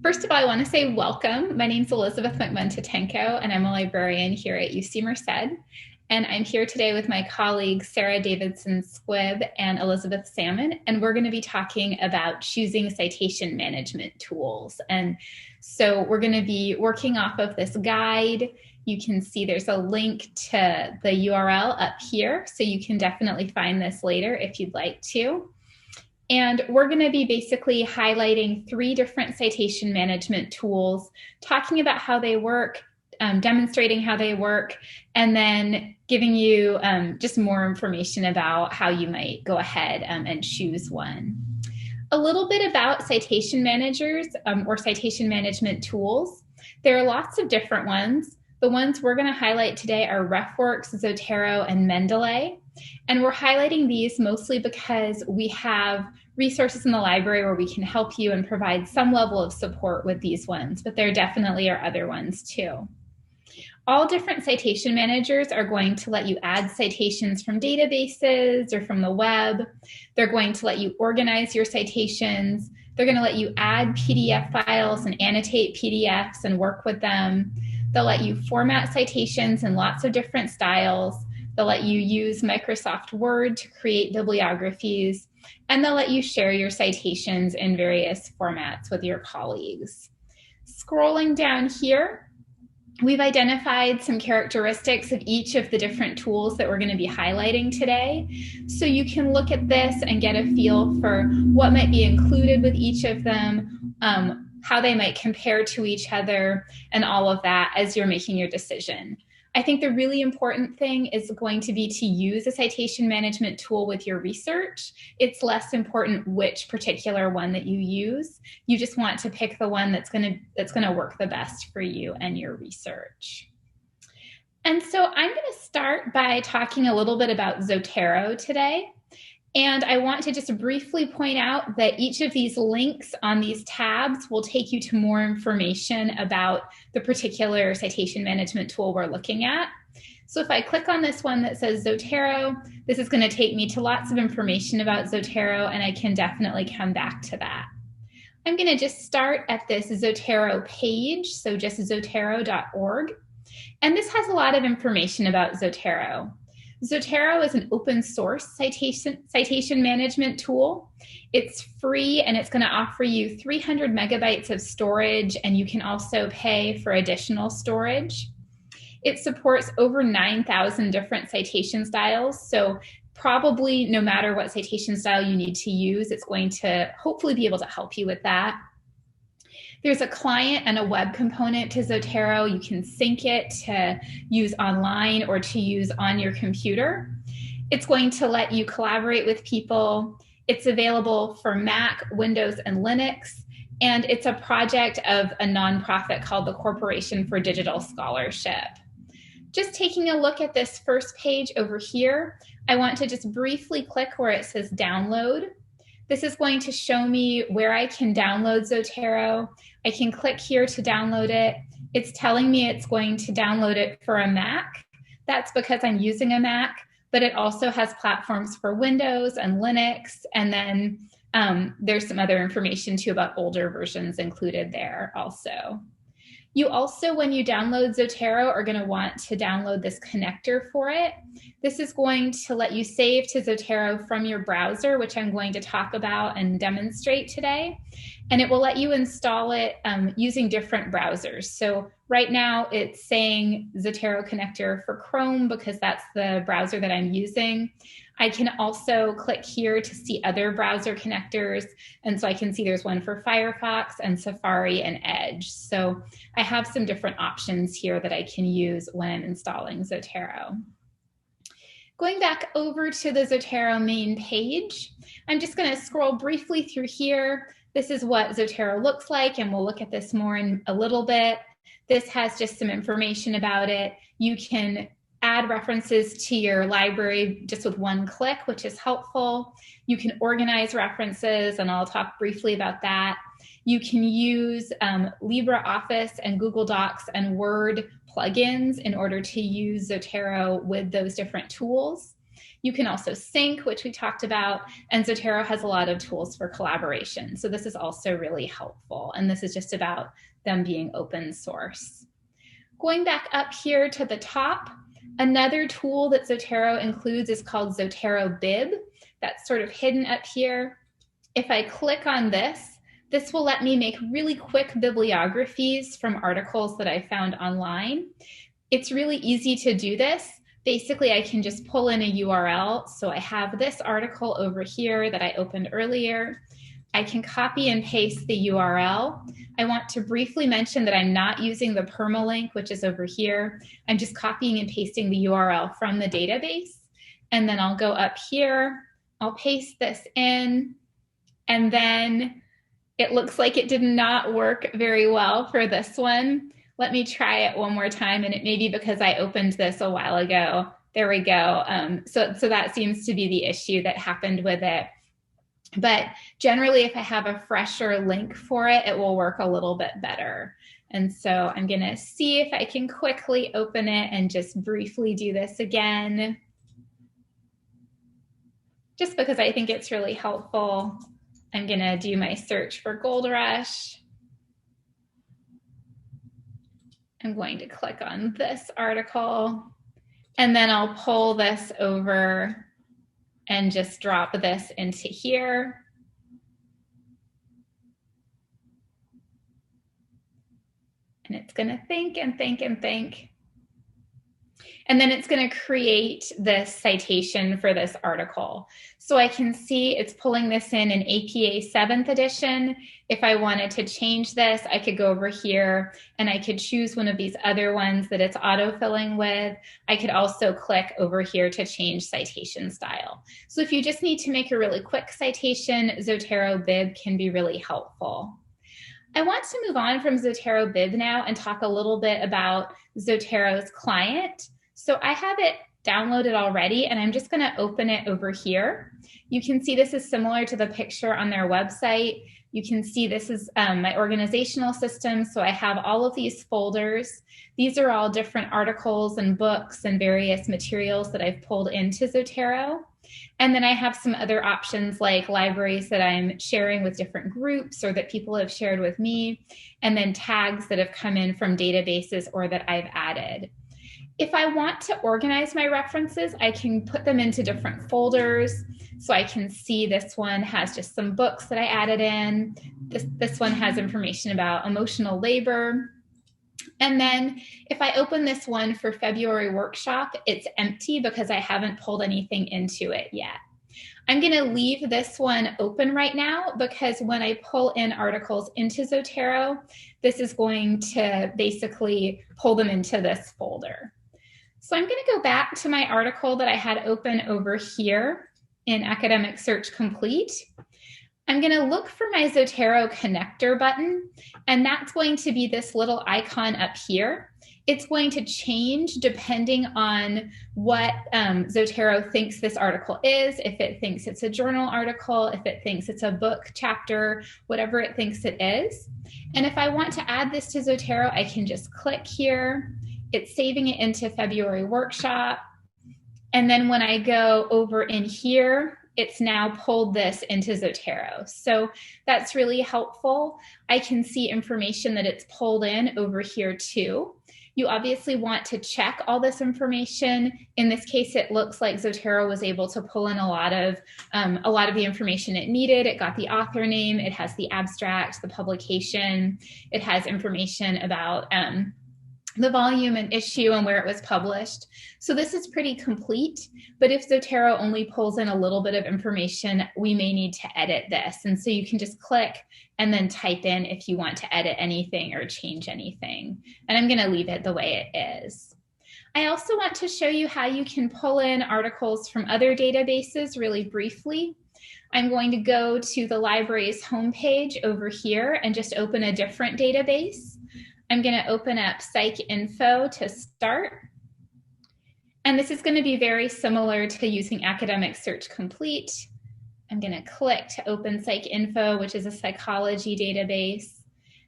First of all, I want to say welcome. My name is Elizabeth McMunn-Tatenko, and I'm a librarian here at UC Merced. And I'm here today with my colleagues, Sarah Davidson-Squibb and Elizabeth Salmon, and we're going to be talking about choosing citation management tools. And so we're going to be working off of this guide. You can see there's a link to the URL up here, so you can definitely find this later if you'd like to. And we're going to be basically highlighting 3 different citation management tools, talking about how they work, demonstrating how they work, and then giving you just more information about how you might go ahead and choose one. A little bit about citation managers or citation management tools. There are lots of different ones. The ones we're going to highlight today are RefWorks, Zotero, and Mendeley. And we're highlighting these mostly because we have resources in the library where we can help you and provide some level of support with these ones, but there definitely are other ones too. All different citation managers are going to let you add citations from databases or from the web. They're going to let you organize your citations. They're going to let you add PDF files and annotate PDFs and work with them. They'll let you format citations in lots of different styles. They'll let you use Microsoft Word to create bibliographies, and they'll let you share your citations in various formats with your colleagues. Scrolling down here, we've identified some characteristics of each of the different tools that we're going to be highlighting today. So you can look at this and get a feel for what might be included with each of them, how they might compare to each other, and all of that as you're making your decision. I think the really important thing is going to be to use a citation management tool with your research. It's less important which particular one that you use. You just want to pick the one that's going to work the best for you and your research. And so I'm going to start by talking a little bit about Zotero today. And I want to just briefly point out that each of these links on these tabs will take you to more information about the particular citation management tool we're looking at. So if I click on this one that says Zotero, this is going to take me to lots of information about Zotero, and I can definitely come back to that. I'm going to just start at this Zotero page, so just zotero.org. And this has a lot of information about Zotero. Zotero is an open source citation management tool. It's free and it's going to offer you 300 megabytes of storage, and you can also pay for additional storage. It supports over 9,000 different citation styles, so probably no matter what citation style you need to use, it's going to hopefully be able to help you with that. There's a client and a web component to Zotero. You can sync it to use online or to use on your computer. It's going to let you collaborate with people. It's available for Mac, Windows, and Linux. And it's a project of a nonprofit called the Corporation for Digital Scholarship. Just taking a look at this first page over here, I want to just briefly click where it says download. This is going to show me where I can download Zotero. I can click here to download it. It's telling me it's going to download it for a Mac. That's because I'm using a Mac, but it also has platforms for Windows and Linux. And then there's some other information too about older versions included there also. You also, when you download Zotero, are going to want to download this connector for it. This is going to let you save to Zotero from your browser, which I'm going to talk about and demonstrate today. And it will let you install it using different browsers. So right now it's saying Zotero connector for Chrome because that's the browser that I'm using. I can also click here to see other browser connectors. And so I can see there's one for Firefox and Safari and Edge. So I have some different options here that I can use when I'm installing Zotero. Going back over to the Zotero main page, I'm just going to scroll briefly through here. This is what Zotero looks like, and we'll look at this more in a little bit. This has just some information about it. You can add references to your library just with one click, which is helpful. You can organize references, and I'll talk briefly about that. You can use LibreOffice and Google Docs and Word plugins in order to use Zotero with those different tools. You can also sync, which we talked about, and Zotero has a lot of tools for collaboration. So this is also really helpful, and this is just about them being open source. Going back up here to the top, another tool that Zotero includes is called Zotero Bib. That's sort of hidden up here. If I click on this, this will let me make really quick bibliographies from articles that I found online. It's really easy to do this. Basically, I can just pull in a URL. So I have this article over here that I opened earlier. I can copy and paste the URL. I want to briefly mention that I'm not using the permalink, which is over here. I'm just copying and pasting the URL from the database. And then I'll go up here, I'll paste this in, and then it looks like it did not work very well for this one. Let me try it one more time, and it may be because I opened this a while ago. There we go. So that seems to be the issue that happened with it. But generally, if I have a fresher link for it, it will work a little bit better. And so I'm going to see if I can quickly open it and just briefly do this again, just because I think it's really helpful. I'm going to do my search for Gold Rush. I'm going to click on this article, and then I'll pull this over and just drop this into here. And it's going to think and think and think. And then it's going to create this citation for this article. So I can see it's pulling this in APA 7th edition. If I wanted to change this, I could go over here and I could choose one of these other ones that it's autofilling with. I could also click over here to change citation style. So if you just need to make a really quick citation, Zotero Bib can be really helpful. I want to move on from Zotero Bib now and talk a little bit about Zotero's client. So I have it downloaded already, and I'm just going to open it over here. You can see this is similar to the picture on their website. You can see this is my organizational system. So I have all of these folders. These are all different articles and books and various materials that I've pulled into Zotero. And then I have some other options like libraries that I'm sharing with different groups or that people have shared with me, and then tags that have come in from databases or that I've added. If I want to organize my references, I can put them into different folders. So I can see this one has just some books that I added in. This one has information about emotional labor. And then if I open this one for February workshop, it's empty because I haven't pulled anything into it yet. I'm going to leave this one open right now because when I pull in articles into Zotero, this is going to basically pull them into this folder. So I'm going to go back to my article that I had open over here in Academic Search Complete. I'm going to look for my Zotero connector button, and that's going to be this little icon up here. It's going to change depending on what Zotero thinks this article is, if it thinks it's a journal article, if it thinks it's a book chapter, whatever it thinks it is. And if I want to add this to Zotero, I can just click here. It's saving it into February workshop. And then when I go over in here, it's now pulled this into Zotero. So that's really helpful. I can see information that it's pulled in over here too. You obviously want to check all this information. In this case, it looks like Zotero was able to pull in a lot of the information it needed. It got the author name, it has the abstract, the publication, it has information about the volume and issue and where it was published. So this is pretty complete, but if Zotero only pulls in a little bit of information, we may need to edit this. And so you can just click and then type in if you want to edit anything or change anything. And I'm gonna leave it the way it is. I also want to show you how you can pull in articles from other databases really briefly. I'm going to go to the library's homepage over here and just open a different database. I'm going to open up PsycInfo to start. And this is going to be very similar to using Academic Search Complete. I'm going to click to open PsycInfo, which is a psychology database.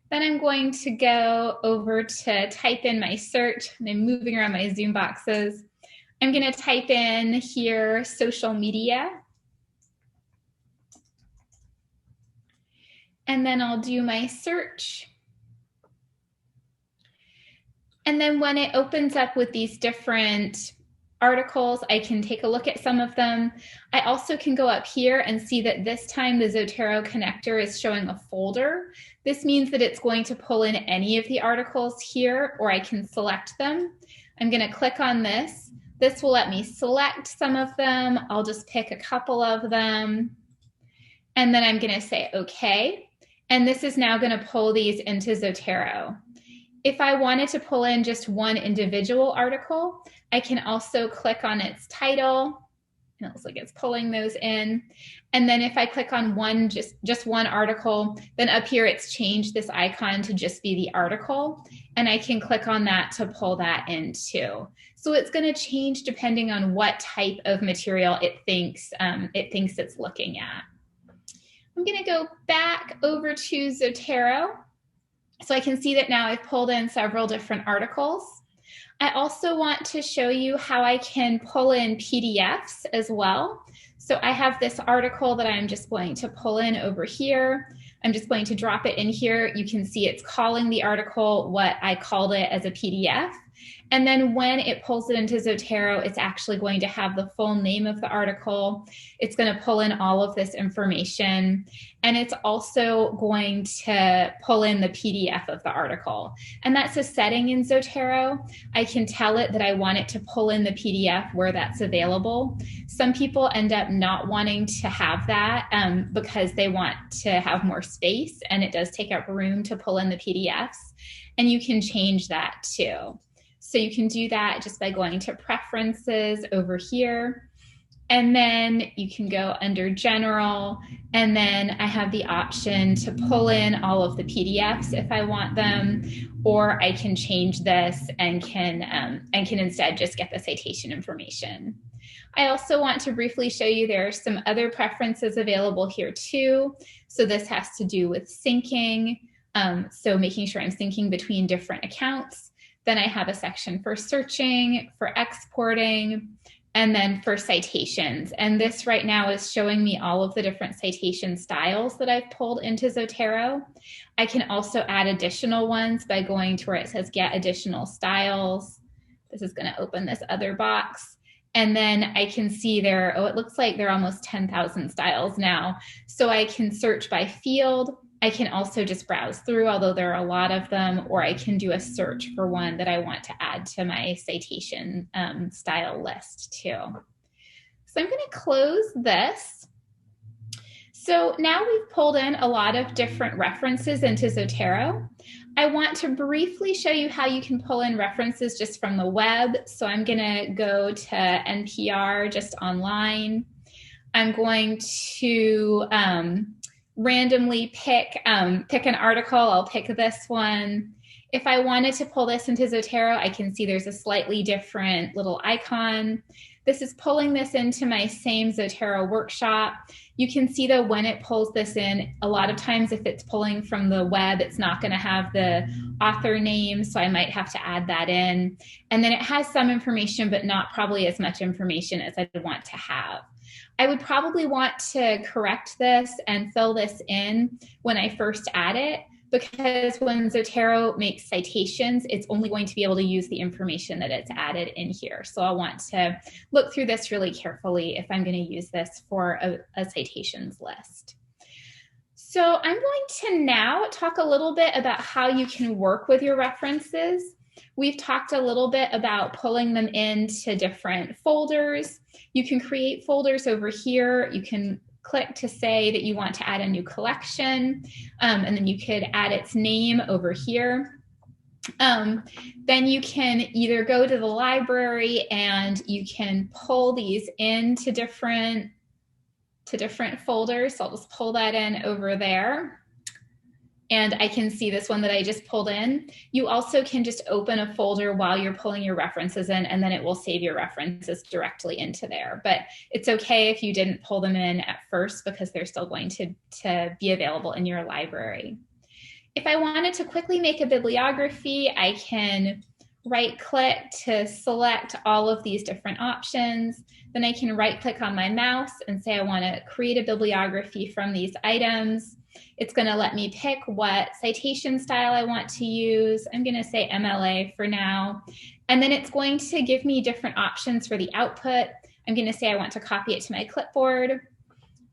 Then I'm going to go over to type in my search, and I'm moving around my Zoom boxes. I'm going to type in here social media. And then I'll do my search. And then when it opens up with these different articles, I can take a look at some of them. I also can go up here and see that this time the Zotero connector is showing a folder. This means that it's going to pull in any of the articles here, or I can select them. I'm going to click on this. This will let me select some of them. I'll just pick a couple of them. And then I'm going to say OK. And this is now going to pull these into Zotero. If I wanted to pull in just one individual article, I can also click on its title. And it looks like it's pulling those in. And then if I click on one, just one article, then up here it's changed this icon to just be the article. And I can click on that to pull that in too. So it's going to change depending on what type of material it thinks it's looking at. I'm going to go back over to Zotero. So I can see that now I've pulled in several different articles. I also want to show you how I can pull in PDFs as well. So I have this article that I'm just going to pull in over here. I'm just going to drop it in here. You can see it's calling the article what I called it as a PDF. And then when it pulls it into Zotero, it's actually going to have the full name of the article. It's going to pull in all of this information. And it's also going to pull in the PDF of the article. And that's a setting in Zotero. I can tell it that I want it to pull in the PDF where that's available. Some people end up not wanting to have that because they want to have more space, and it does take up room to pull in the PDFs. And you can change that too. So you can do that just by going to Preferences over here. And then you can go under General. And then I have the option to pull in all of the PDFs if I want them, or I can change this and can instead just get the citation information. I also want to briefly show you there are some other preferences available here too. So this has to do with syncing. So making sure I'm syncing between different accounts. Then I have a section for searching, for exporting, and then for citations. And this right now is showing me all of the different citation styles that I've pulled into Zotero. I can also add additional ones by going to where it says Get Additional Styles. This is going to open this other box. And then I can see there, oh, it looks like there are almost 10,000 styles now. So I can search by field. I can also just browse through, although there are a lot of them, or I can do a search for one that I want to add to my citation style list too. So I'm going to close this. So now we've pulled in a lot of different references into Zotero. I want to briefly show you how you can pull in references just from the web. So I'm going to go to NPR just online. I'm going to randomly pick an article. I'll pick this one. If I wanted to pull this into Zotero, I can see there's a slightly different little icon. This is pulling this into my same Zotero workshop. You can see though when it pulls this in, a lot of times if it's pulling from the web, it's not going to have the author name, so I might have to add that in. And then it has some information, but not probably as much information as I'd want to have. I would probably want to correct this and fill this in when I first add it, because when Zotero makes citations, it's only going to be able to use the information that it's added in here. So I'll want to look through this really carefully if I'm going to use this for a citations list. So I'm going to now talk a little bit about how you can work with your references. We've talked a little bit about pulling them into different folders. You can create folders over here. You can click to say that you want to add a new collection, and then you could add its name over here. Then you can either go to the library and you can pull these into different folders. So I'll just pull that in over there. And I can see this one that I just pulled in. You also can just open a folder while you're pulling your references in, and then it will save your references directly into there. But it's okay if you didn't pull them in at first, because they're still going to be available in your library. If I wanted to quickly make a bibliography, I can right click to select all of these different options. Then I can right click on my mouse and say I want to create a bibliography from these items. It's going to let me pick what citation style I want to use. I'm going to say MLA for now. And then it's going to give me different options for the output. I'm going to say I want to copy it to my clipboard.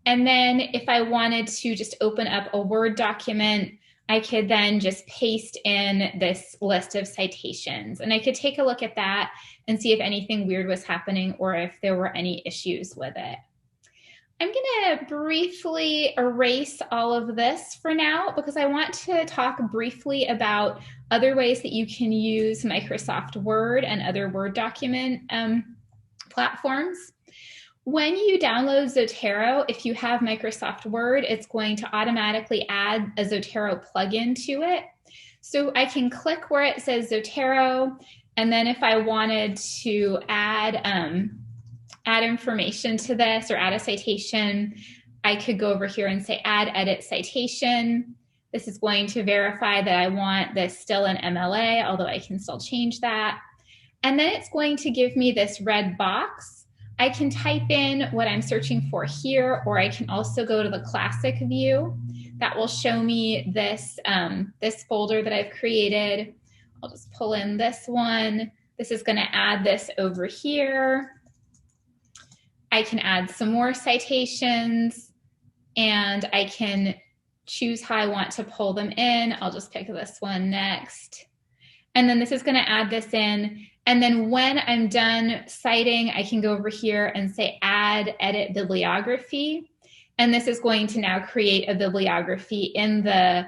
And then if I wanted to just open up a Word document, I could then just paste in this list of citations. And I could take a look at that and see if anything weird was happening or if there were any issues with it. I'm going to briefly erase all of this for now because I want to talk briefly about other ways that you can use Microsoft Word and other Word document platforms. When you download Zotero, if you have Microsoft Word, it's going to automatically add a Zotero plugin to it. So I can click where it says Zotero, and then if I wanted to add information to this or add a citation, I could go over here and say add edit citation. This is going to verify that I want this still in MLA, although I can still change that. And then it's going to give me this red box. I can type in what I'm searching for here, or I can also go to the classic view. That will show me this, this folder that I've created. I'll just pull in this one. This is going to add this over here. I can add some more citations, and I can choose how I want to pull them in. I'll just pick this one next. And then this is going to add this in. And then when I'm done citing, I can go over here and say add edit bibliography. And this is going to now create a bibliography in the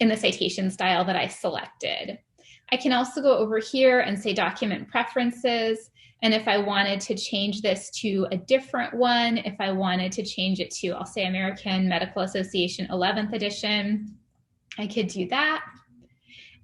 citation style that I selected. I can also go over here and say document preferences. And if I wanted to change this to a different one, if I wanted to change it to, I'll say American Medical Association 11th edition, I could do that.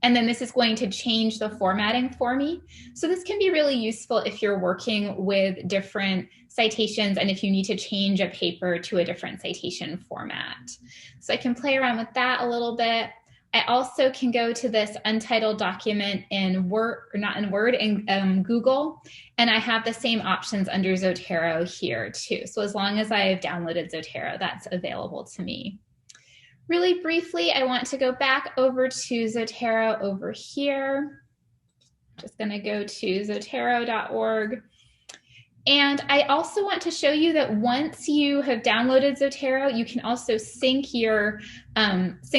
And then this is going to change the formatting for me. So this can be really useful if you're working with different citations and if you need to change a paper to a different citation format. So I can play around with that a little bit. I also can go to this untitled document in Word, or not in Word, in Google, and I have the same options under Zotero here too. So as long as I've downloaded Zotero, that's available to me. Really briefly, I want to go back over to Zotero over here. Just going to go to zotero.org. And I also want to show you that once you have downloaded Zotero, you can also sync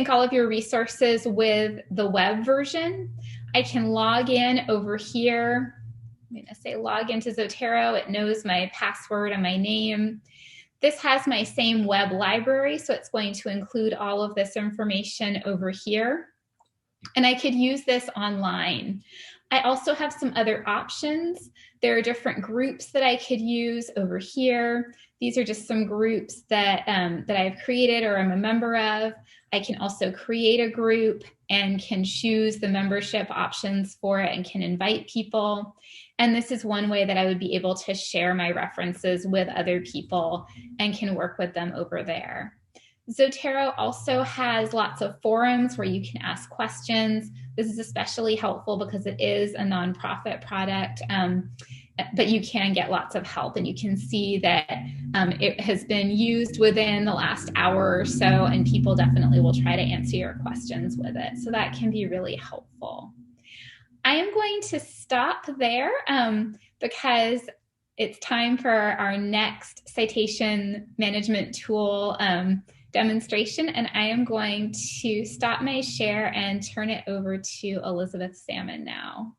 all of your resources with the web version. I can log in over here. I'm going to say log into Zotero. It knows my password and my name. This has my same web library, so it's going to include all of this information over here. And I could use this online. I also have some other options. There are different groups that I could use over here. These are just some groups that I've created or I'm a member of. I can also create a group and can choose the membership options for it and can invite people. And this is one way that I would be able to share my references with other people and can work with them over there. Zotero also has lots of forums where you can ask questions. This is especially helpful because it is a nonprofit product, but you can get lots of help, and you can see that it has been used within the last hour or so, and people definitely will try to answer your questions with it. So that can be really helpful. I am going to stop there because it's time for our next citation management tool demonstration, and I am going to stop my share and turn it over to Elizabeth Salmon now.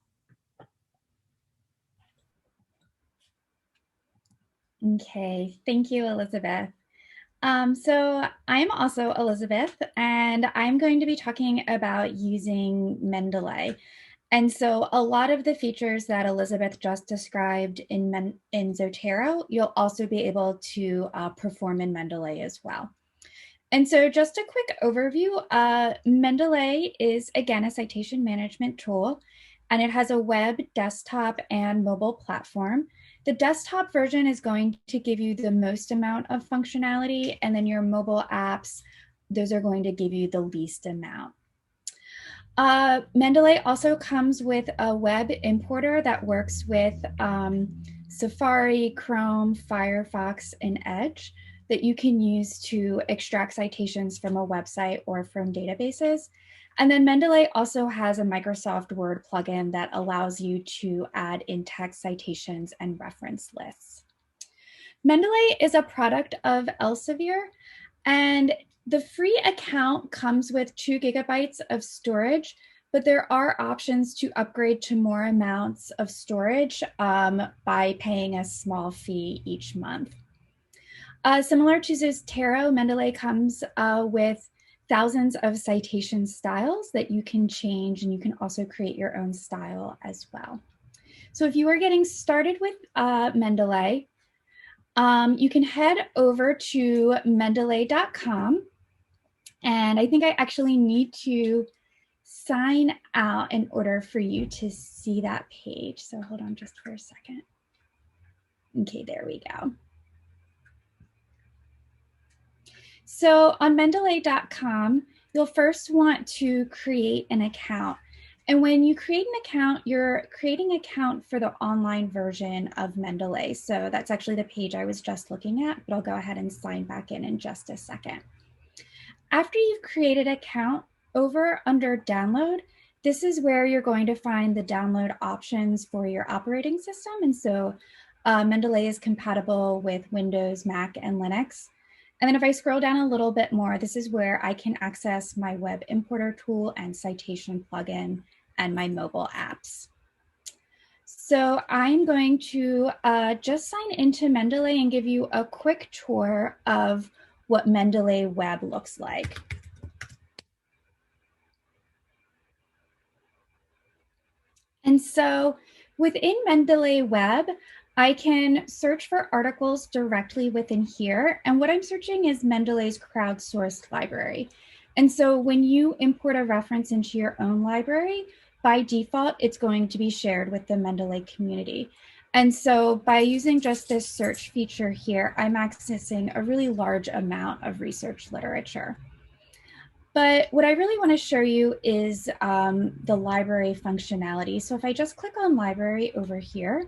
Okay, thank you, Elizabeth. So I'm also Elizabeth, and I'm going to be talking about using Mendeley. And so a lot of the features that Elizabeth just described in Zotero, you'll also be able to perform in Mendeley as well. And so just a quick overview, Mendeley is, again, a citation management tool, and it has a web, desktop, and mobile platform. The desktop version is going to give you the most amount of functionality, and then your mobile apps, those are going to give you the least amount. Mendeley also comes with a web importer that works with Safari, Chrome, Firefox, and Edge that you can use to extract citations from a website or from databases. And then Mendeley also has a Microsoft Word plugin that allows you to add in-text citations and reference lists. Mendeley is a product of Elsevier, and the free account comes with 2 gigabytes of storage, but there are options to upgrade to more amounts of storage by paying a small fee each month. Similar to Zotero, Mendeley comes with thousands of citation styles that you can change, and you can also create your own style as well. So if you are getting started with Mendeley, you can head over to mendeley.com. And I think I actually need to sign out in order for you to see that page. So hold on just for a second. Okay, there we go. So on mendeley.com, you'll first want to create an account. And when you create an account, you're creating an account for the online version of Mendeley. So that's actually the page I was just looking at, but I'll go ahead and sign back in just a second. After you've created an account, over under download, this is where you're going to find the download options for your operating system. And so Mendeley is compatible with Windows, Mac, and Linux. And then if I scroll down a little bit more, this is where I can access my web importer tool and citation plugin and my mobile apps. So I'm going to just sign into Mendeley and give you a quick tour of what Mendeley Web looks like. And so within Mendeley Web, I can search for articles directly within here. And what I'm searching is Mendeley's crowdsourced library. And so when you import a reference into your own library, by default, it's going to be shared with the Mendeley community. And so by using just this search feature here, I'm accessing a really large amount of research literature. But what I really want to show you is the library functionality. So if I just click on library over here,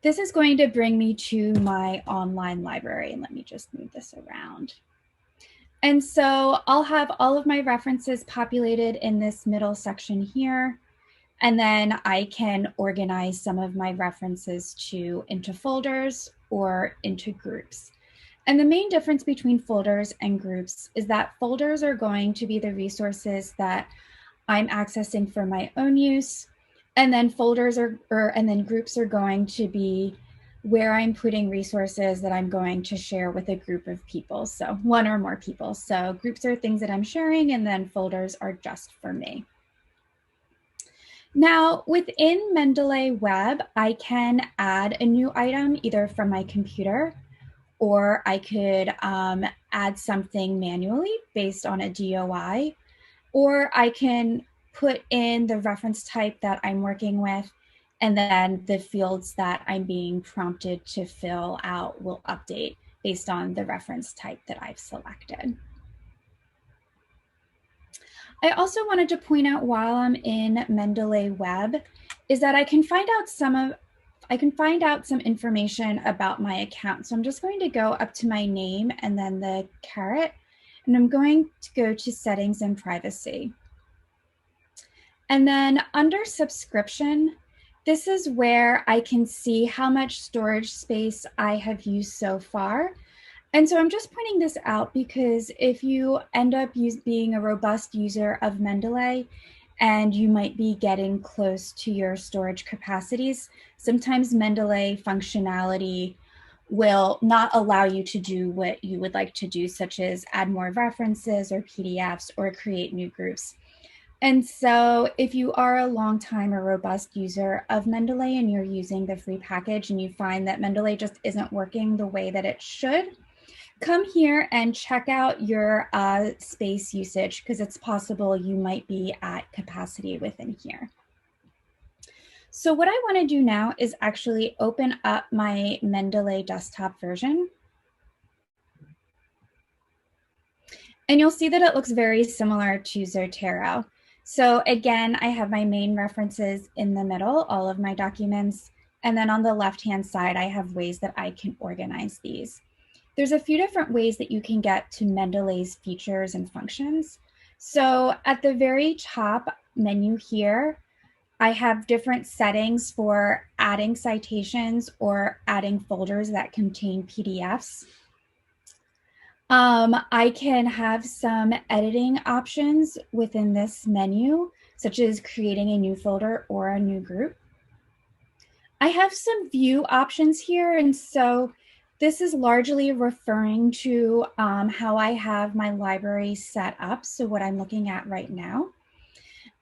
this is going to bring me to my online library. And let me just move this around. And so I'll have all of my references populated in this middle section here. And then I can organize some of my references into folders or into groups. And the main difference between folders and groups is that folders are going to be the resources that I'm accessing for my own use. And then and then groups are going to be where I'm putting resources that I'm going to share with a group of people. So one or more people. So groups are things that I'm sharing, and then folders are just for me. Now, within Mendeley Web, I can add a new item either from my computer, or I could add something manually based on a DOI, or I can put in the reference type that I'm working with, and then the fields that I'm being prompted to fill out will update based on the reference type that I've selected. I also wanted to point out while I'm in Mendeley Web is that I can find out some information about my account. So I'm just going to go up to my name and then the caret, and I'm going to go to settings and privacy. And then under subscription, this is where I can see how much storage space I have used so far. And so I'm just pointing this out because if you end up being a robust user of Mendeley and you might be getting close to your storage capacities, sometimes Mendeley functionality will not allow you to do what you would like to do, such as add more references or PDFs or create new groups. And so if you are a long time or robust user of Mendeley and you're using the free package and you find that Mendeley just isn't working the way that it should, come here and check out your space usage, because it's possible you might be at capacity within here. So what I want to do now is actually open up my Mendeley desktop version. And you'll see that it looks very similar to Zotero. So again, I have my main references in the middle, all of my documents. And then on the left-hand side, I have ways that I can organize these. There's a few different ways that you can get to Mendeley's features and functions. So at the very top menu here, I have different settings for adding citations or adding folders that contain PDFs. I can have some editing options within this menu, such as creating a new folder or a new group. I have some view options here, and so this is largely referring to how I have my library set up, so what I'm looking at right now.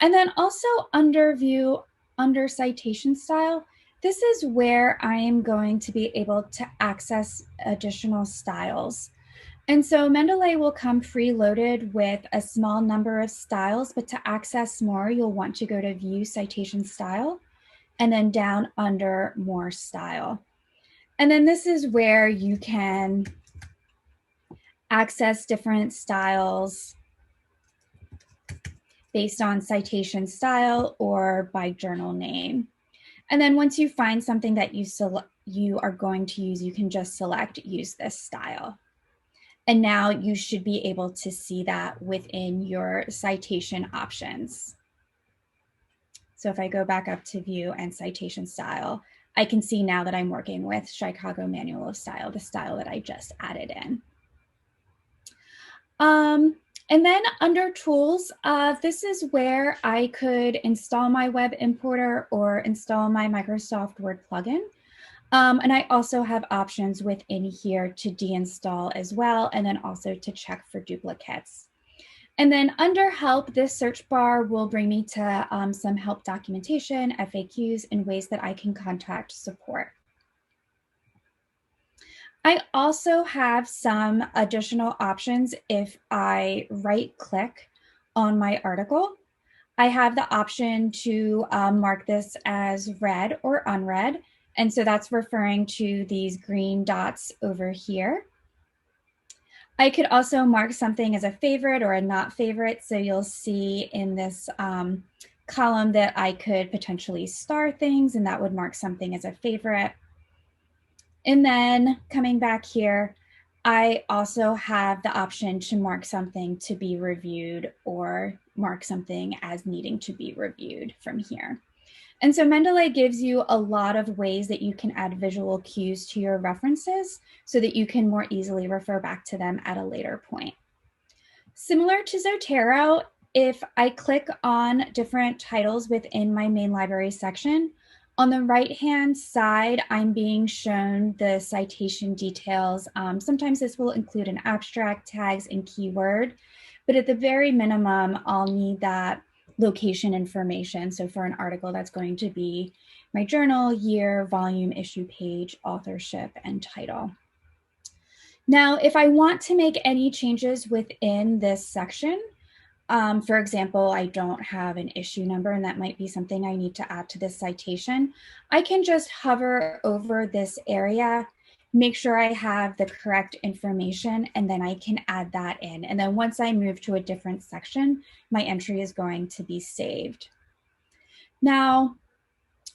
And then also under view, under citation style, this is where I am going to be able to access additional styles. And so Mendeley will come preloaded with a small number of styles, but to access more, you'll want to go to View Citation Style and then down under More Style. And then this is where you can access different styles based on citation style or by journal name. And then once you find something that you are going to use, you can just select Use this style. And now you should be able to see that within your citation options. So if I go back up to view and citation style, I can see now that I'm working with Chicago Manual of Style, the style that I just added in. And then under tools, this is where I could install my web importer or install my Microsoft Word plugin. And I also have options within here to deinstall as well, and then also to check for duplicates. And then under help, this search bar will bring me to some help documentation, FAQs, and ways that I can contact support. I also have some additional options if I right-click on my article. I have the option to mark this as read or unread. And so that's referring to these green dots over here. I could also mark something as a favorite or a not favorite. So you'll see in this column that I could potentially star things, and that would mark something as a favorite. And then coming back here, I also have the option to mark something to be reviewed or mark something as needing to be reviewed from here. And so Mendeley gives you a lot of ways that you can add visual cues to your references so that you can more easily refer back to them at a later point. Similar to Zotero, if I click on different titles within my main library section, on the right-hand side, I'm being shown the citation details. Sometimes this will include an abstract, tags, and keyword, but at the very minimum, I'll need that location information. So for an article, that's going to be my journal, year, volume, issue page, authorship, and title. Now, if I want to make any changes within this section, for example, I don't have an issue number, and that might be something I need to add to this citation, I can just hover over this area, make sure I have the correct information, and then I can add that in. And then once I move to a different section, my entry is going to be saved. Now,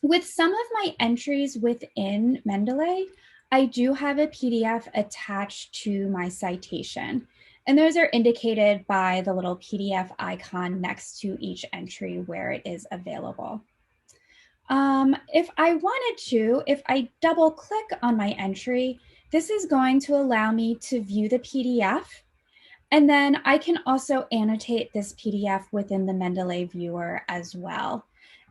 with some of my entries within Mendeley, I do have a PDF attached to my citation. And those are indicated by the little PDF icon next to each entry where it is available. If I wanted to, if I double click on my entry, this is going to allow me to view the PDF. And then I can also annotate this PDF within the Mendeley viewer as well.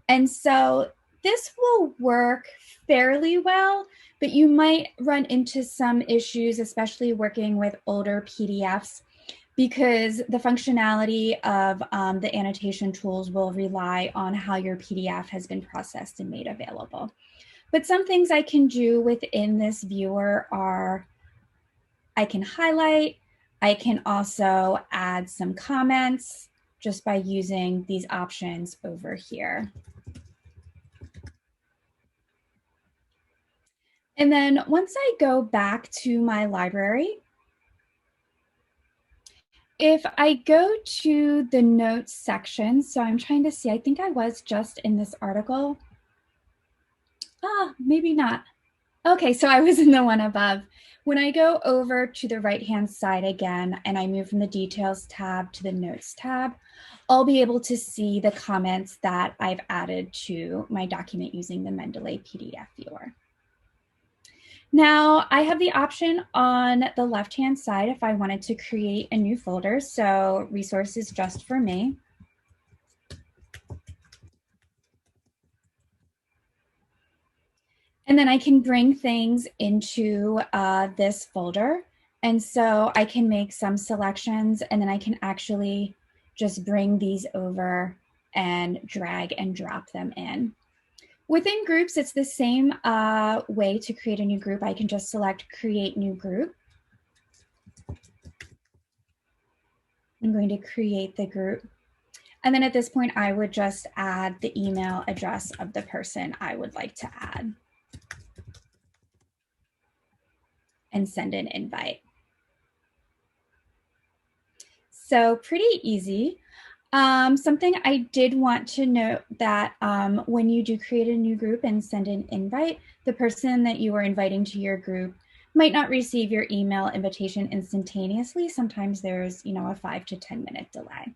And so this will work fairly well, but you might run into some issues, especially working with older PDFs, because the functionality of the annotation tools will rely on how your PDF has been processed and made available. But some things I can do within this viewer are I can highlight, I can also add some comments just by using these options over here. And then once I go back to my library, if I go to the notes section, so I'm trying to see, I think I was just in this article. Maybe not. Okay, so I was in the one above. When I go over to the right-hand side again, and I move from the details tab to the notes tab, I'll be able to see the comments that I've added to my document using the Mendeley PDF viewer. Now I have the option on the left-hand side if I wanted to create a new folder, so resources just for me. And then I can bring things into this folder. And so I can make some selections, and then I can actually just bring these over and drag and drop them in. Within groups, it's the same way to create a new group. I can just select create new group. I'm going to create the group. And then at this point, I would just add the email address of the person I would like to add and send an invite. So pretty easy. Something I did want to note that when you do create a new group and send an invite, the person that you are inviting to your group might not receive your email invitation instantaneously. Sometimes there's, a 5 to 10 minute delay.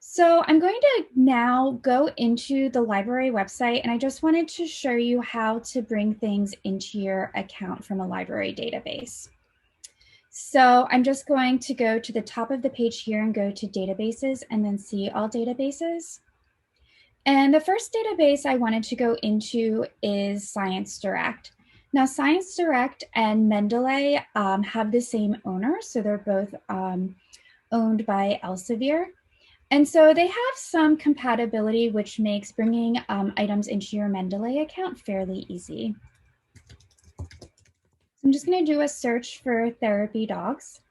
So I'm going to now go into the library website, and I just wanted to show you how to bring things into your account from a library database. So I'm just going to go to the top of the page here and go to databases and then see all databases. And the first database I wanted to go into is Science Direct. Now, Science Direct and Mendeley have the same owner, so they're both owned by Elsevier. And so they have some compatibility, which makes bringing items into your Mendeley account fairly easy. So I'm just going to do a search for therapy dogs.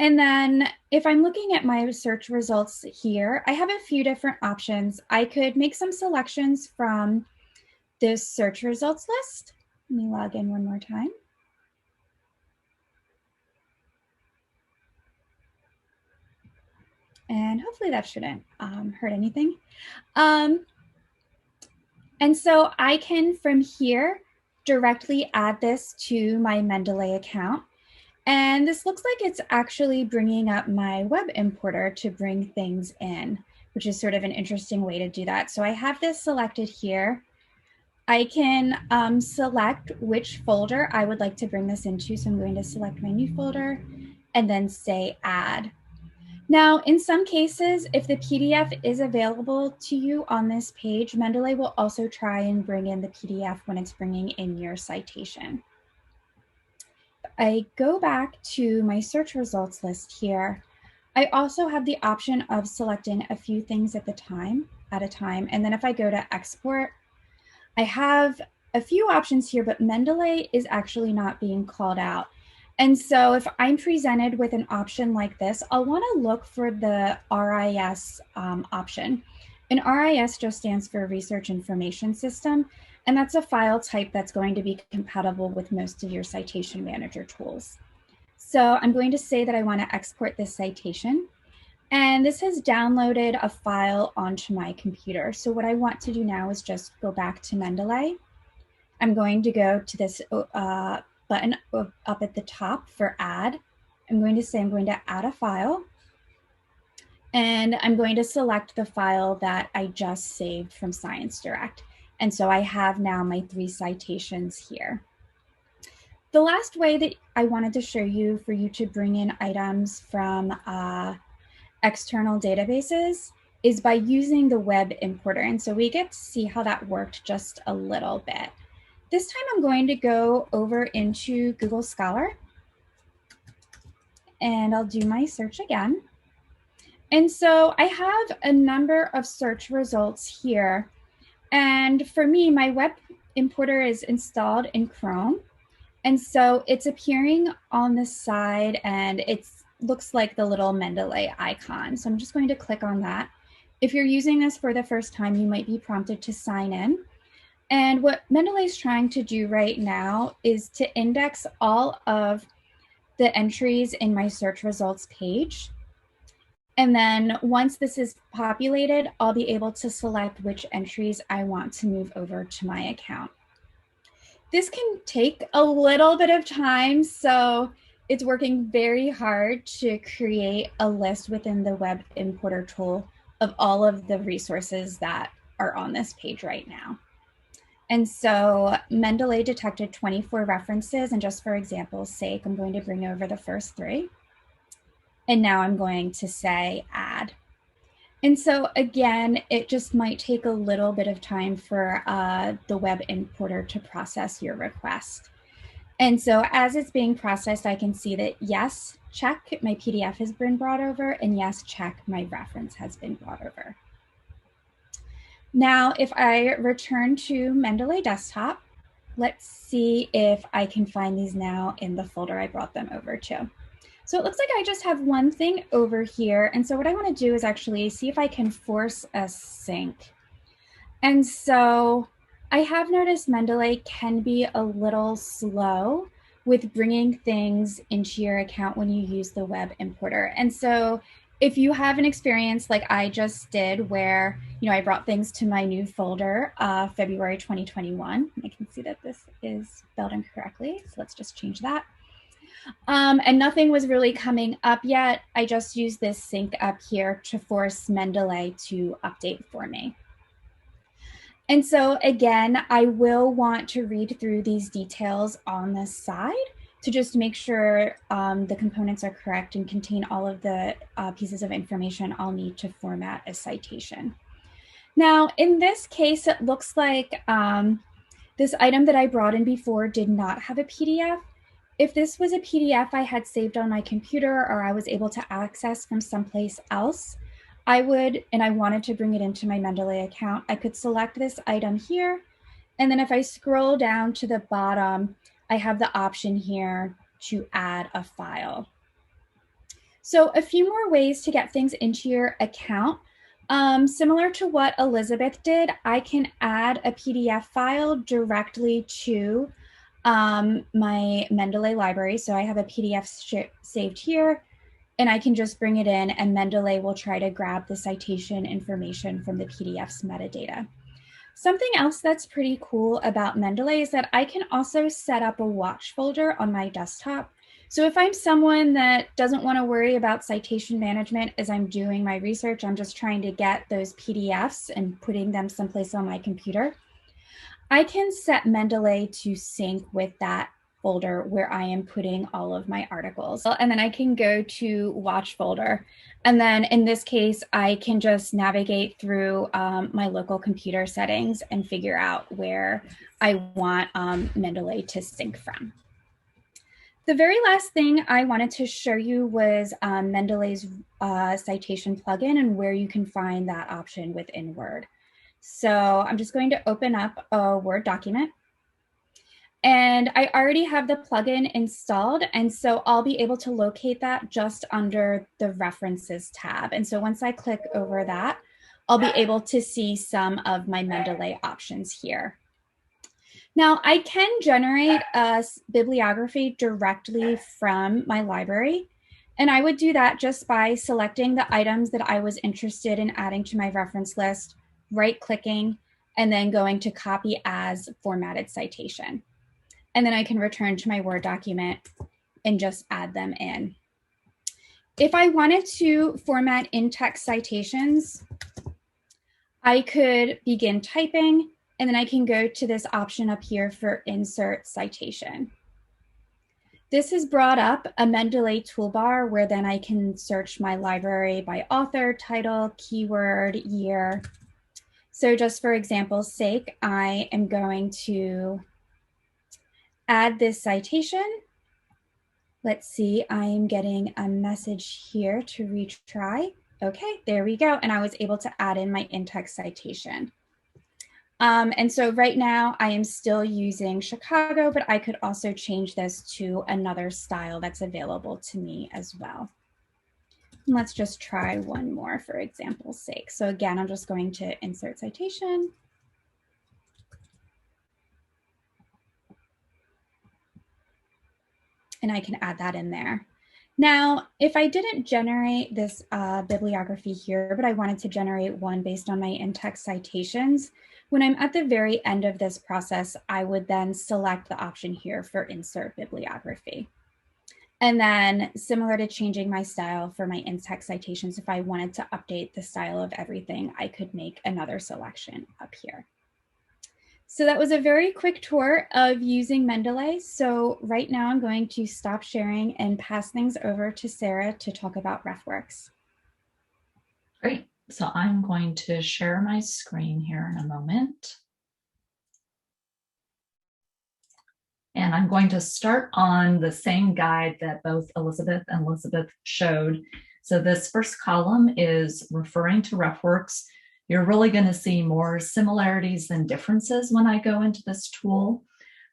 And then if I'm looking at my search results here, I have a few different options. I could make some selections from this search results list. Let me log in one more time. And hopefully that shouldn't hurt anything. And so I can, from here, directly add this to my Mendeley account. And this looks like it's actually bringing up my web importer to bring things in, which is sort of an interesting way to do that. So I have this selected here. I can select which folder I would like to bring this into. So I'm going to select my new folder and then say add. Now, in some cases, if the PDF is available to you on this page, Mendeley will also try and bring in the PDF when it's bringing in your citation. I go back to my search results list here. I also have the option of selecting a few things at a time. And then if I go to export, I have a few options here, but Mendeley is actually not being called out. And so if I'm presented with an option like this, I'll want to look for the RIS option. And RIS just stands for Research Information System, and that's a file type that's going to be compatible with most of your citation manager tools. So I'm going to say that I want to export this citation, and this has downloaded a file onto my computer. So what I want to do now is just go back to Mendeley. I'm going to go to this button up at the top for add. I'm going to say I'm going to add a file, and I'm going to select the file that I just saved from Science Direct. And so I have now my 3 citations here. The last way that I wanted to show you for you to bring in items from external databases is by using the web importer. And so we get to see how that worked just a little bit. This time I'm going to go over into Google Scholar, and I'll do my search again. And so I have a number of search results here. And for me, my web importer is installed in Chrome. And so it's appearing on the side, and it looks like the little Mendeley icon. So I'm just going to click on that. If you're using this for the first time, you might be prompted to sign in. And what Mendeley is trying to do right now is to index all of the entries in my search results page. And then once this is populated, I'll be able to select which entries I want to move over to my account. This can take a little bit of time, so it's working very hard to create a list within the web importer tool of all of the resources that are on this page right now. And so Mendeley detected 24 references, and just for example's sake, I'm going to bring over the first 3. And now I'm going to say add. And so again, it just might take a little bit of time for the web importer to process your request. And so as it's being processed, I can see that yes, check, my PDF has been brought over, and yes, check, my reference has been brought over. Now, if I return to Mendeley desktop, let's see if I can find these now in the folder I brought them over to. So it looks like I just have one thing over here. And so what I want to do is actually see if I can force a sync. And so I have noticed Mendeley can be a little slow with bringing things into your account when you use the web importer. And so if you have an experience like I just did where, I brought things to my new folder, February 2021, I can see that this is spelled incorrectly. So let's just change that. And nothing was really coming up yet. I just used this sync up here to force Mendeley to update for me. And so again, I will want to read through these details on this side to just make sure the components are correct and contain all of the pieces of information I'll need to format a citation. Now, in this case, it looks like this item that I brought in before did not have a PDF. If this was a PDF I had saved on my computer or I was able to access from someplace else, I would, and I wanted to bring it into my Mendeley account, I could select this item here. And then if I scroll down to the bottom, I have the option here to add a file. So a few more ways to get things into your account. Similar to what Elizabeth did, I can add a PDF file directly to my Mendeley library. So I have a PDF saved here, and I can just bring it in, and Mendeley will try to grab the citation information from the PDF's metadata. Something else that's pretty cool about Mendeley is that I can also set up a watch folder on my desktop. So if I'm someone that doesn't want to worry about citation management as I'm doing my research, I'm just trying to get those PDFs and putting them someplace on my computer, I can set Mendeley to sync with that folder where I am putting all of my articles. And then I can go to watch folder. And then in this case, I can just navigate through my local computer settings and figure out where I want Mendeley to sync from. The very last thing I wanted to show you was Mendeley's citation plugin and where you can find that option within Word. So I'm just going to open up a Word document. And I already have the plugin installed, and so I'll be able to locate that just under the References tab. And so once I click over that, I'll be able to see some of my Mendeley options here. Now, I can generate a bibliography directly from my library, and I would do that just by selecting the items that I was interested in adding to my reference list, right-clicking, and then going to Copy as Formatted Citation. And then I can return to my Word document and just add them in. If I wanted to format in-text citations, I could begin typing, and then I can go to this option up here for Insert Citation. This has brought up a Mendeley toolbar where then I can search my library by author, title, keyword, year. So just for example's sake, I am going to add this citation. Let's see, I am getting a message here to retry. Okay, there we go. And I was able to add in my in-text citation. And so right now I am still using Chicago, but I could also change this to another style that's available to me as well. And let's just try one more for example's sake. So again, I'm just going to insert citation. and I can add that in there. Now, if I didn't generate this bibliography here, but I wanted to generate one based on my in-text citations, when I'm at the very end of this process, I would then select the option here for insert bibliography. And then similar to changing my style for my in-text citations, if I wanted to update the style of everything, I could make another selection up here. So that was a very quick tour of using Mendeley. So right now I'm going to stop sharing and pass things over to Sarah to talk about RefWorks. Great. So I'm going to share my screen here in a moment. And I'm going to start on the same guide that both Elizabeth and Elizabeth showed. So this first column is referring to RefWorks. You're really going to see more similarities than differences when I go into this tool.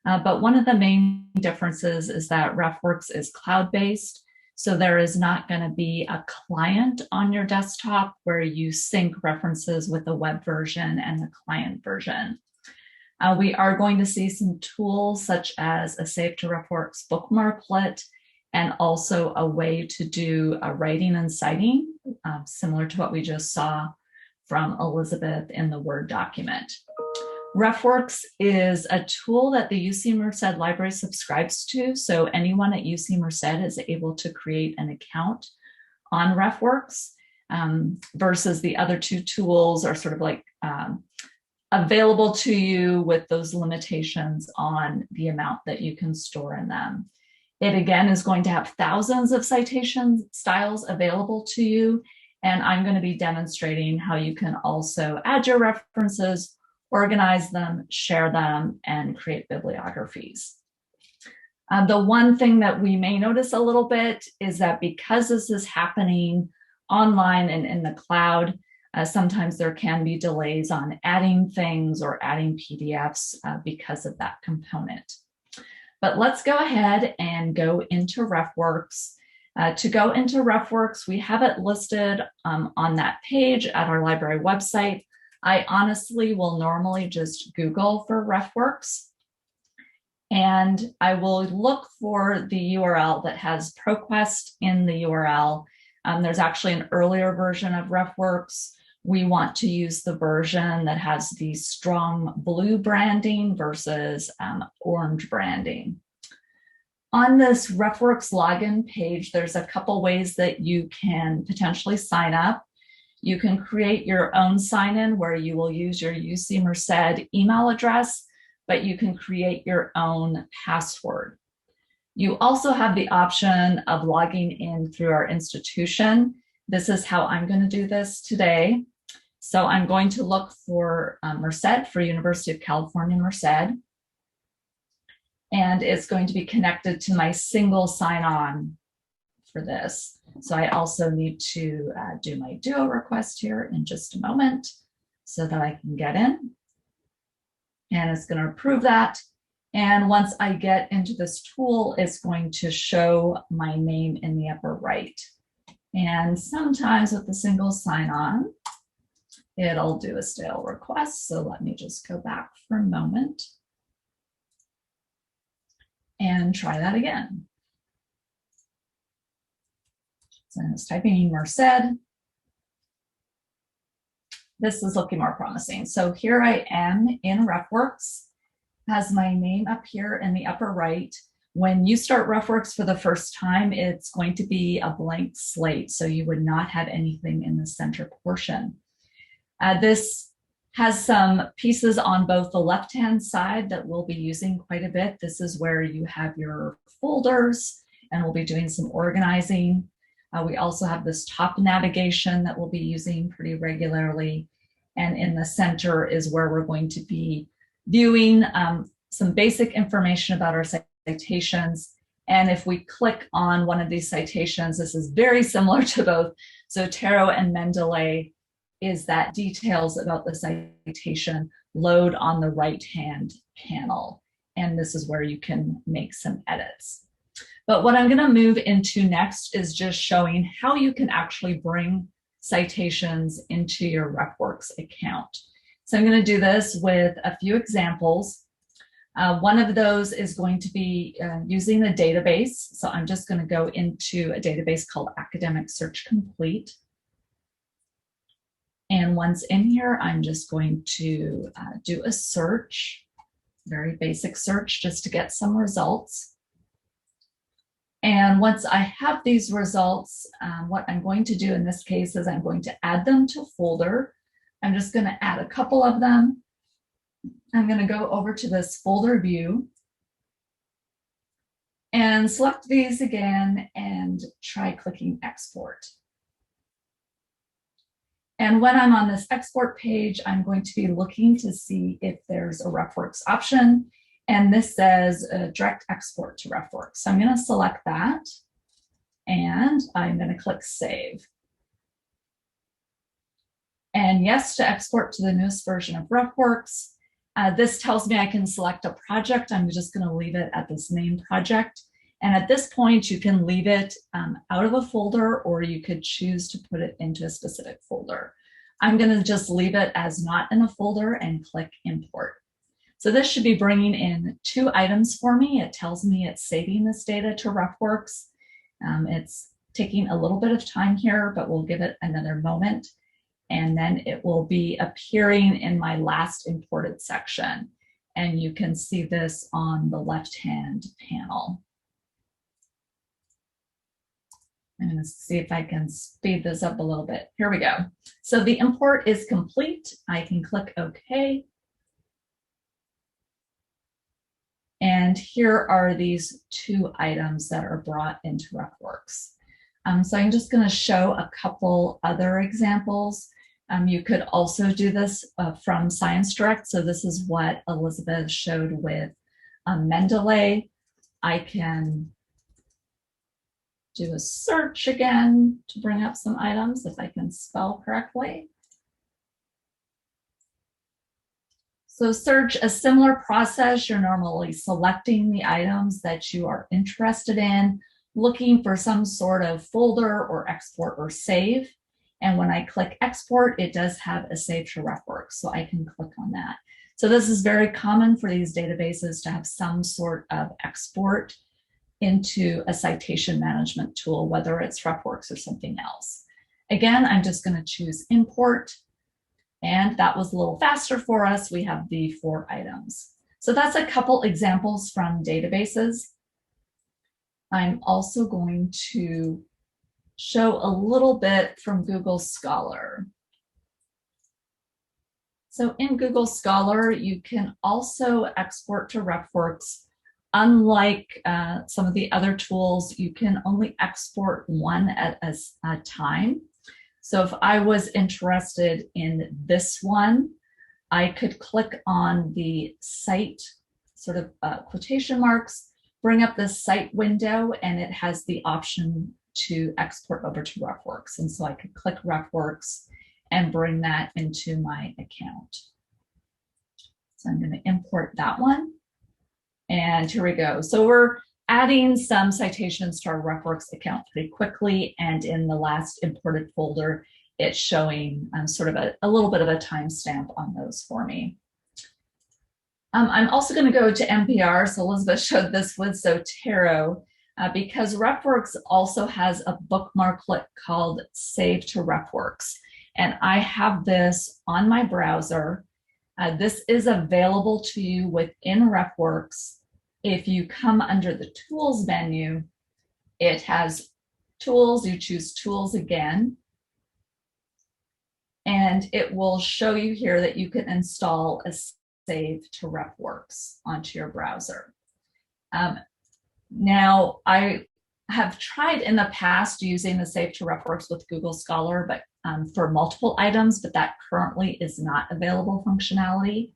But one of the main differences is that RefWorks is cloud-based. So there is not going to be a client on your desktop where you sync references with the web version and the client version. We are going to see some tools such as a Save to RefWorks bookmarklet and also a way to do a writing and citing, similar to what we just saw from Elizabeth in the Word document. RefWorks is a tool that the UC Merced Library subscribes to, so anyone at UC Merced is able to create an account on RefWorks, versus the other two tools are sort of like available to you with those limitations on the amount that you can store in them. It again is going to have thousands of citation styles available to you, and I'm going to be demonstrating how you can also add your references, organize them, share them, and create bibliographies. The one thing that we may notice a little bit is that because this is happening online and in the cloud, sometimes there can be delays on adding things or adding PDFs because of that component. But let's go ahead and go into RefWorks. To go into RefWorks, we have it listed on that page at our library website. I honestly will normally just Google for RefWorks, and I will look for the URL that has ProQuest in the URL. There's actually an earlier version of RefWorks. We want to use the version that has the strong blue branding versus orange branding. On this RefWorks login page, there's a couple ways that you can potentially sign up. You can create your own sign-in where you will use your UC Merced email address, but you can create your own password. You also have the option of logging in through our institution. This is how I'm going to do this today. So I'm going to look for Merced, for University of California, Merced. And it's going to be connected to my single sign-on for this. So I also need to do my duo request here in just a moment so that I can get in. And it's going to approve that. And once I get into this tool, it's going to show my name in the upper right. And sometimes with the single sign-on, it'll do a stale request. So let me just go back for a moment and try that again. So I'm just typing in Merced. This is looking more promising. So here I am in RefWorks, has my name up here in the upper right. When you start RefWorks for the first time, it's going to be a blank slate, so you would not have anything in the center portion. This has some pieces on both the left-hand side that we'll be using quite a bit. This is where you have your folders, and we'll be doing some organizing. We also have this top navigation that we'll be using pretty regularly. And in the center is where we're going to be viewing some basic information about our citations. And if we click on one of these citations, this is very similar to both Zotero and Mendeley, is that details about the citation load on the right-hand panel. And this is where you can make some edits. But what I'm going to move into next is just showing how you can actually bring citations into your RefWorks account. So I'm going to do this with a few examples. One of those is going to be using a database. So I'm just going to go into a database called Academic Search Complete. And once in here, I'm just going to do a search, very basic search, just to get some results. And once I have these results, what I'm going to do in this case is I'm going to add them to a folder. I'm just going to add a couple of them. I'm going to go over to this folder view and select these again and try clicking export. And when I'm on this export page, I'm going to be looking to see if there's a RefWorks option. And this says direct export to RefWorks. So I'm going to select that and I'm going to click save. And yes, to export to the newest version of RefWorks. This tells me I can select a project. I'm just going to leave it at this name project. And at this point, you can leave it out of a folder, or you could choose to put it into a specific folder. I'm going to just leave it as not in a folder and click import. So this should be bringing in 2 items for me. It tells me it's saving this data to RefWorks. It's taking a little bit of time here, but we'll give it another moment. And then it will be appearing in my last imported section. And you can see this on the left-hand panel. I'm going to see if I can speed this up a little bit. Here we go. So the import is complete. I can click OK. And here are these 2 items that are brought into RefWorks. So I'm just going to show a couple other examples. You could also do this from ScienceDirect. So this is what Elizabeth showed with Mendeley. I can do a search again to bring up some items if I can spell correctly. So search, a similar process. You're normally selecting the items that you are interested in, looking for some sort of folder or export or save. And when I click export, it does have a save to RefWorks, so I can click on that. So this is very common for these databases to have some sort of export into a citation management tool, whether it's RefWorks or something else. Again, I'm just going to choose import. And that was a little faster for us. We have the 4 items. So that's a couple examples from databases. I'm also going to show a little bit from Google Scholar. So in Google Scholar, you can also export to RefWorks. Unlike some of the other tools, you can only export one at a time. So if I was interested in this one, I could click on the cite, sort of quotation marks, bring up the cite window, and it has the option to export over to RefWorks. And so I could click RefWorks and bring that into my account. So I'm going to import that one. And here we go. So we're adding some citations to our RefWorks account pretty quickly. And in the last imported folder, it's showing sort of a little bit of a timestamp on those for me. I'm also going to go to NPR. So Elizabeth showed this with Zotero because RefWorks also has a bookmarklet called Save to RefWorks. And I have this on my browser. This is available to you within RefWorks. If you come under the Tools menu, it has Tools. You choose Tools again. And it will show you here that you can install a Save to RefWorks onto your browser. Now, I have tried in the past using the Save to RefWorks with Google Scholar, but for multiple items, but that currently is not available functionality.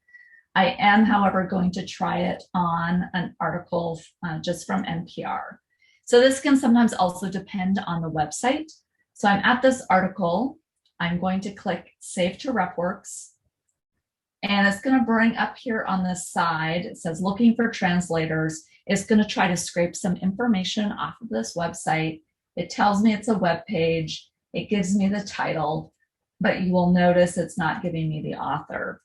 I am, however, going to try it on an article just from NPR. So this can sometimes also depend on the website. So I'm at this article. I'm going to click Save to RefWorks. And it's going to bring up here on the side, it says looking for translators. It's going to try to scrape some information off of this website. It tells me it's a web page. It gives me the title, but you will notice it's not giving me the author.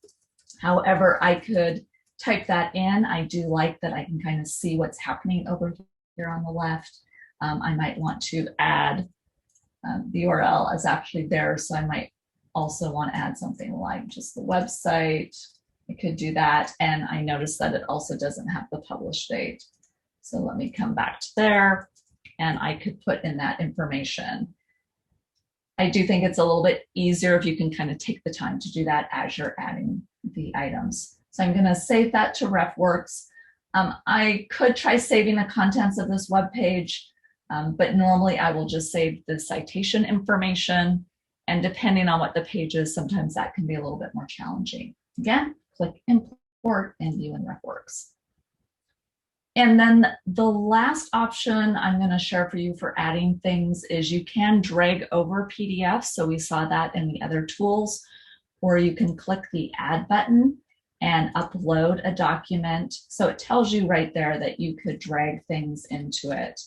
However, I could type that in. I do like that I can kind of see what's happening over here on the left. I might want to add the URL is actually there, so I might also want to add something like just the website. I could do that, and I noticed that it also doesn't have the publish date. So let me come back to there, and I could put in that information. I do think it's a little bit easier if you can kind of take the time to do that as you're adding the items. So I'm going to save that to RefWorks. I could try saving the contents of this web page, but normally I will just save the citation information. And depending on what the page is, sometimes that can be a little bit more challenging. Again, click import and view in RefWorks. And then the last option I'm going to share for you for adding things is you can drag over PDFs. So we saw that in the other tools, or you can click the add button and upload a document. So it tells you right there that you could drag things into it.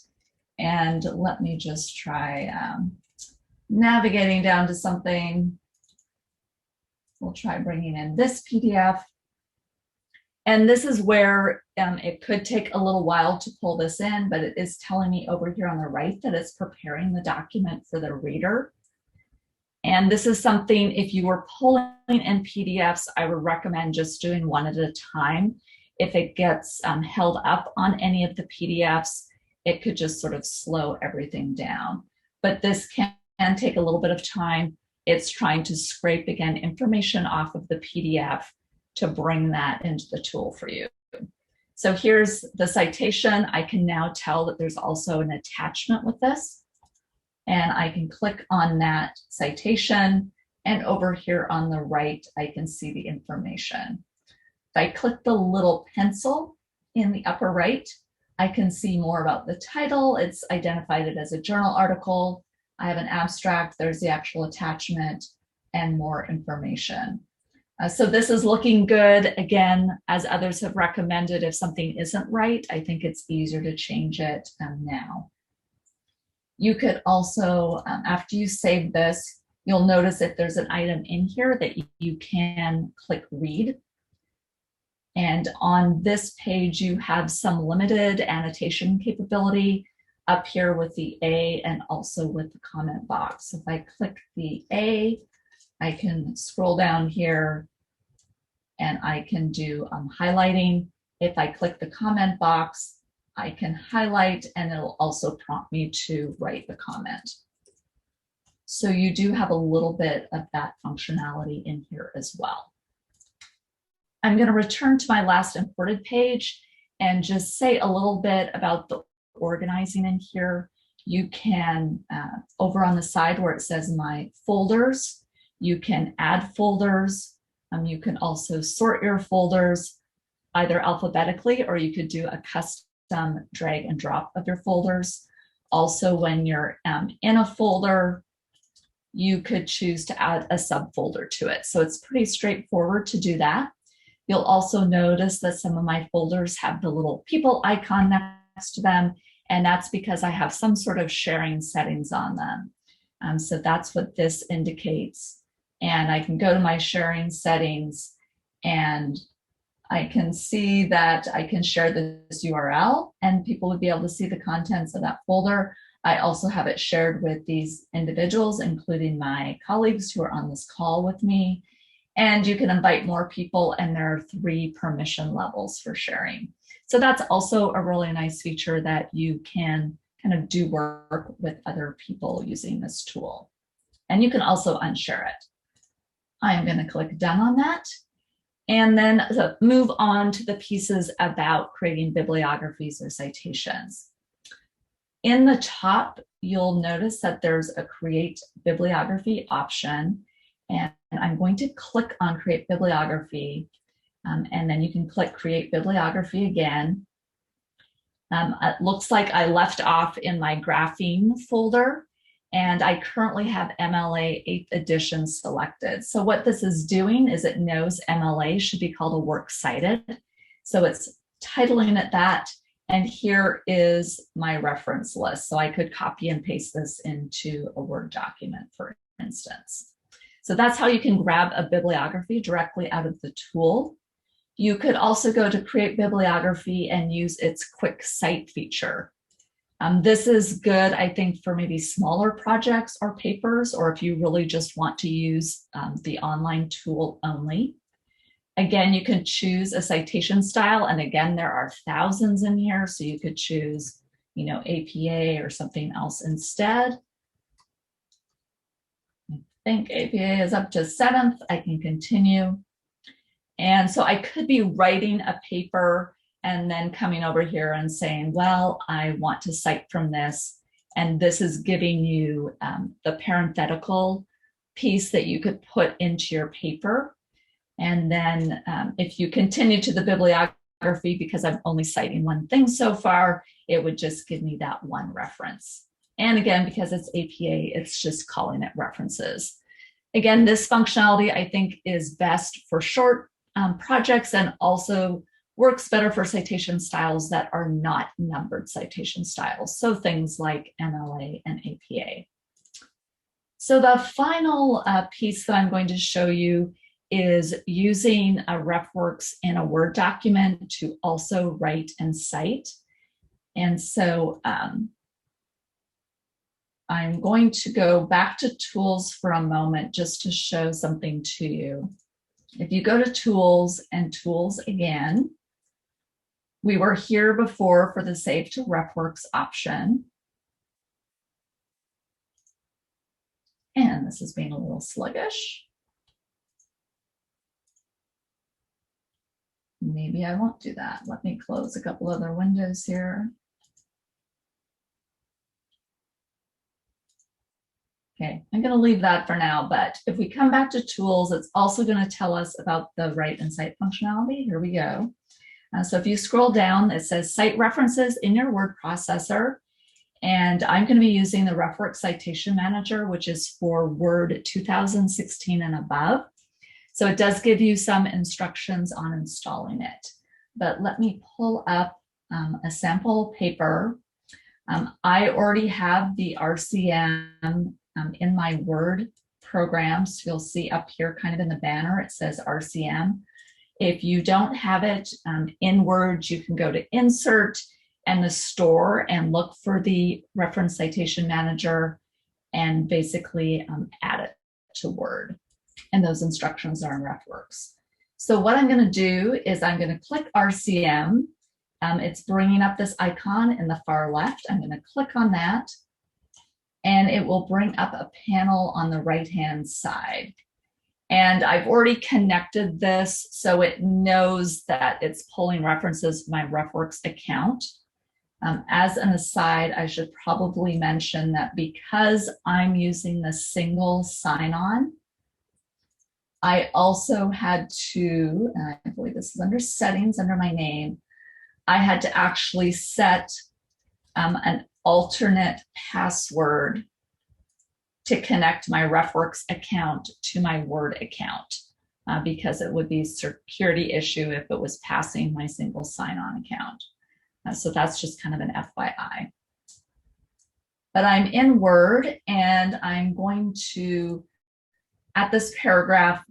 And let me just try navigating down to something. We'll try bringing in this PDF. And this is where it could take a little while to pull this in, but it is telling me over here on the right that it's preparing the document for the reader. And this is something, if you were pulling in PDFs, I would recommend just doing one at a time. If it gets held up on any of the PDFs, it could just sort of slow everything down. But this can take a little bit of time. It's trying to scrape, again, information off of the PDF to bring that into the tool for you. So here's the citation. I can now tell that there's also an attachment with this. And I can click on that citation. And over here on the right, I can see the information. If I click the little pencil in the upper right, I can see more about the title. It's identified it as a journal article. I have an abstract, there's the actual attachment, and more information. So this is looking good. Again, as others have recommended, if something isn't right, I think it's easier to change it now. You could also, after you save this, you'll notice if there's an item in here that you can click read. And on this page, you have some limited annotation capability up here with the A and also with the comment box. If I click the A, I can scroll down here and I can do highlighting. If I click the comment box, I can highlight and it'll also prompt me to write the comment. So you do have a little bit of that functionality in here as well. I'm going to return to my last imported page and just say a little bit about the organizing in here. You can, over on the side where it says my folders, you can add folders. You can also sort your folders either alphabetically, or you could do a custom drag and drop of your folders. Also, when you're in a folder, you could choose to add a subfolder to it. So it's pretty straightforward to do that. You'll also notice that some of my folders have the little people icon next to them, and that's because I have some sort of sharing settings on them. So that's what this indicates. And I can go to my sharing settings and I can see that I can share this URL and people would be able to see the contents of that folder. I also have it shared with these individuals, including my colleagues who are on this call with me. And you can invite more people, and there are 3 permission levels for sharing. So that's also a really nice feature that you can kind of do work with other people using this tool. And you can also unshare it. I'm going to click done on that. And then move on to the pieces about creating bibliographies or citations. In the top, you'll notice that there's a create bibliography option. And I'm going to click on create bibliography. And then you can click create bibliography again. It looks like I left off in my grapheme folder. And I currently have MLA 8th edition selected. So what this is doing is it knows MLA should be called a works cited. So it's titling it that. And here is my reference list. So I could copy and paste this into a Word document, for instance. So that's how you can grab a bibliography directly out of the tool. You could also go to create bibliography and use its quick cite feature. This is good, I think, for maybe smaller projects or papers, or if you really just want to use the online tool only. Again, you can choose a citation style, and again, there are thousands in here, so you could choose, APA or something else instead. I think APA is up to 7th. I can continue. And so I could be writing a paper and then coming over here and saying, well, I want to cite from this. And this is giving you the parenthetical piece that you could put into your paper. And then if you continue to the bibliography, because I'm only citing one thing so far, it would just give me that one reference. And again, because it's APA, it's just calling it references. Again, this functionality I think is best for short projects and also works better for citation styles that are not numbered citation styles. So things like MLA and APA. So the final piece that I'm going to show you is using a RefWorks in a Word document to also write and cite. And so I'm going to go back to tools for a moment just to show something to you. If you go to tools and tools again, we were here before for the Save to RefWorks option. And this is being a little sluggish. Maybe I won't do that. Let me close a couple other windows here. Okay, I'm going to leave that for now, but if we come back to tools, it's also going to tell us about the write and cite functionality. Here we go. So if you scroll down, it says cite references in your word processor. And I'm going to be using the RefWorks Citation Manager, which is for Word 2016 and above. So it does give you some instructions on installing it. But let me pull up a sample paper. I already have the RCM in my Word program. So you'll see up here kind of in the banner, it says RCM. If you don't have it in Word, you can go to Insert and the Store and look for the Reference Citation Manager and basically add it to Word. And those instructions are in RefWorks. So what I'm going to do is I'm going to click RCM. It's bringing up this icon in the far left. I'm going to click on that, and it will bring up a panel on the right-hand side. And I've already connected this, so it knows that it's pulling references from my RefWorks account. As an aside, I should probably mention that because I'm using the single sign-on, I also had to, and I believe this is under settings under my name, I had to actually set an alternate password to connect my RefWorks account to my Word account because it would be a security issue if it was passing my single sign-on account. So that's just kind of an FYI. But I'm in Word and I'm going to, at this paragraph,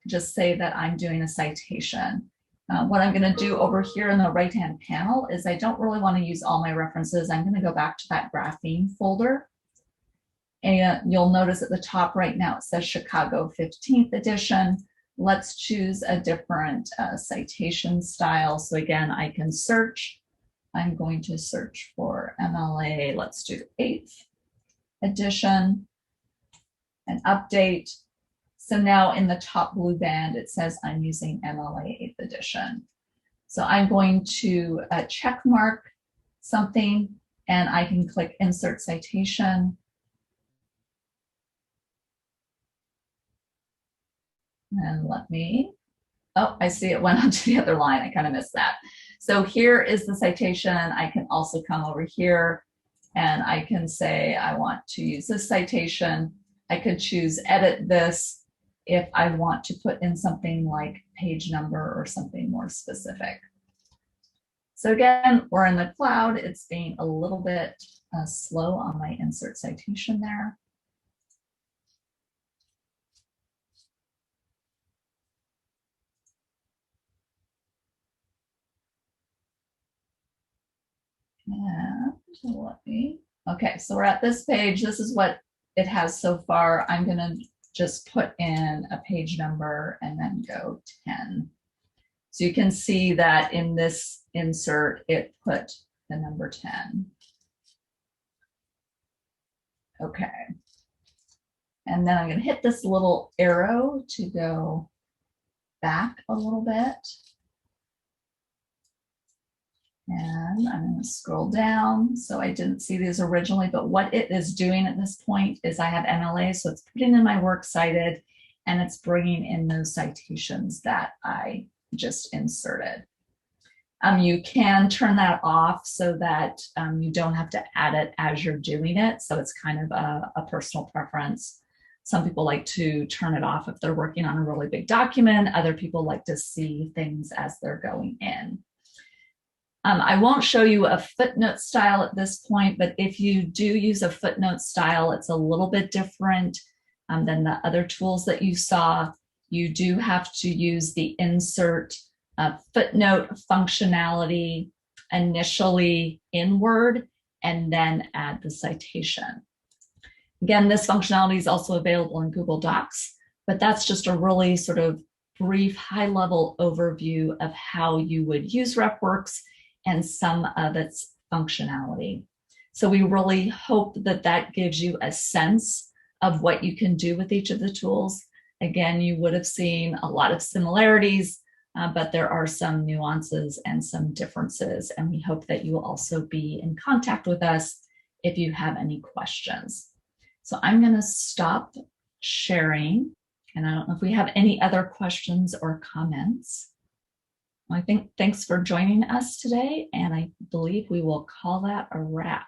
just say that I'm doing a citation. What I'm going to do over here in the right-hand panel is I don't really want to use all my references. I'm going to go back to that graphene folder. And you'll notice at the top right now, it says Chicago 15th edition. Let's choose a different citation style. So again, I can search. I'm going to search for MLA. Let's do 8th edition and update. So now in the top blue band, it says I'm using MLA 8th edition. So I'm going to check mark something and I can click Insert Citation. And let me, oh, I see it went onto the other line. I kind of missed that. So here is the citation. I can also come over here and I can say I want to use this citation. I could choose edit this if I want to put in something like page number or something more specific. So again, we're in the cloud. It's being a little bit slow on my insert citation there. And let me, okay, so we're at this page. This is what it has so far. I'm going to just put in a page number and then go 10. So you can see that in this insert, it put the number 10. Okay. And then I'm going to hit this little arrow to go back a little bit. And I'm going to scroll down. So I didn't see these originally, but what it is doing at this point is I have MLA, so it's putting in my works cited, and it's bringing in those citations that I just inserted. You can turn that off so that you don't have to add it as you're doing it. So it's kind of a personal preference. Some people like to turn it off if they're working on a really big document. Other people like to see things as they're going in. I won't show you a footnote style at this point, but if you do use a footnote style, it's a little bit different than the other tools that you saw. You do have to use the insert footnote functionality initially in Word and then add the citation. Again, this functionality is also available in Google Docs, but that's just a really sort of brief, high-level overview of how you would use RefWorks and some of its functionality. So we really hope that that gives you a sense of what you can do with each of the tools. Again, you would have seen a lot of similarities, but there are some nuances and some differences, and we hope that you will also be in contact with us if you have any questions. So I'm going to stop sharing, and I don't know if we have any other questions or comments. I think thanks for joining us today, and I believe we will call that a wrap.